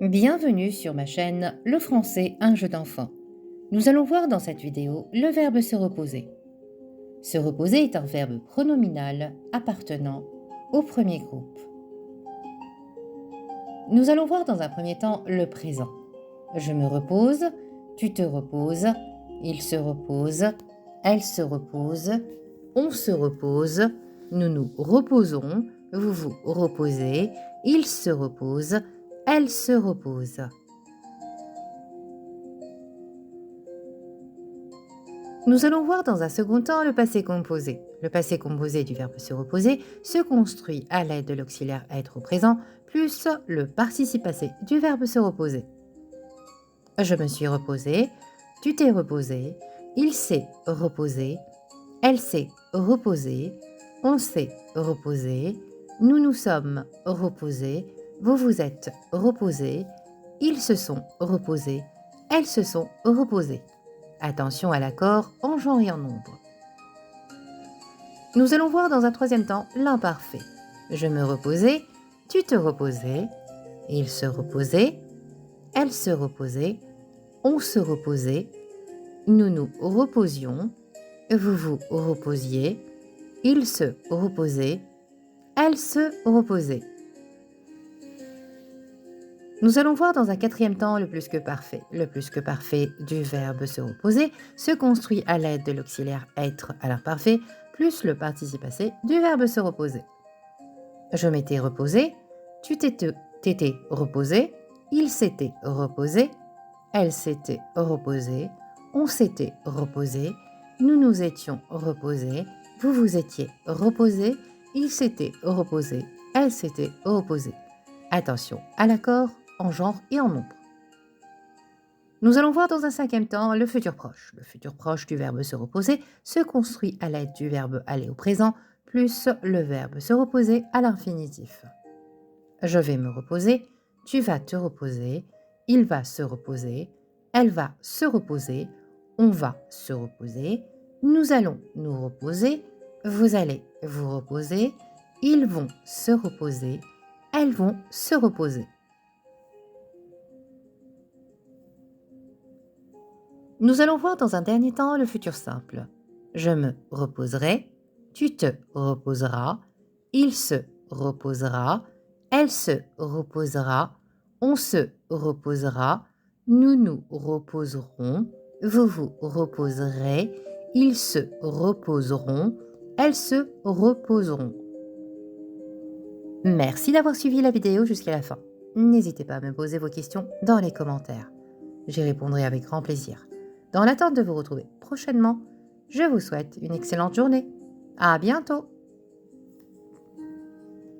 Bienvenue sur ma chaîne Le français, un jeu d'enfant. Nous allons voir dans cette vidéo le verbe se reposer. Se reposer est un verbe pronominal appartenant au premier groupe. Nous allons voir dans un premier temps le présent. Je me repose, tu te reposes, il se repose, elle se repose, on se repose, nous nous reposons, vous vous reposez, il se repose, elle se repose. Nous allons voir dans un second temps le passé composé. Le passé composé du verbe se reposer se construit à l'aide de l'auxiliaire être au présent plus le participe passé du verbe se reposer. Je me suis reposé, tu t'es reposé, il s'est reposé, elle s'est reposée, on s'est reposé, nous nous sommes reposés, vous vous êtes reposés, ils se sont reposés, elles se sont reposées. Attention à l'accord en genre et en nombre. Nous allons voir dans un troisième temps l'imparfait. Je me reposais, tu te reposais, il se reposait, elle se reposait, on se reposait, nous nous reposions, vous vous reposiez, il se reposait, elle se reposait. Nous allons voir dans un quatrième temps le plus que parfait. Le plus que parfait du verbe se reposer se construit à l'aide de l'auxiliaire être à l'imparfait plus le participe passé du verbe se reposer. Je m'étais reposé, tu t'étais reposé, il s'était reposé, elle s'était reposée, on s'était reposé, nous nous étions reposés, vous vous étiez reposés, il s'était reposé, elle s'était reposée. Attention à l'accord en genre et en nombre. Nous allons voir dans un cinquième temps le futur proche. Le futur proche du verbe se reposer se construit à l'aide du verbe aller au présent plus le verbe se reposer à l'infinitif. Je vais me reposer, tu vas te reposer, il va se reposer, elle va se reposer, on va se reposer, nous allons nous reposer, vous allez vous reposer, ils vont se reposer, elles vont se reposer. Nous allons voir dans un dernier temps le futur simple. Je me reposerai, tu te reposeras, il se reposera, elle se reposera, on se reposera, nous nous reposerons, vous vous reposerez, ils se reposeront, elles se reposeront. Merci d'avoir suivi la vidéo jusqu'à la fin. N'hésitez pas à me poser vos questions dans les commentaires. J'y répondrai avec grand plaisir. Dans l'attente de vous retrouver prochainement, je vous souhaite une excellente journée. À bientôt!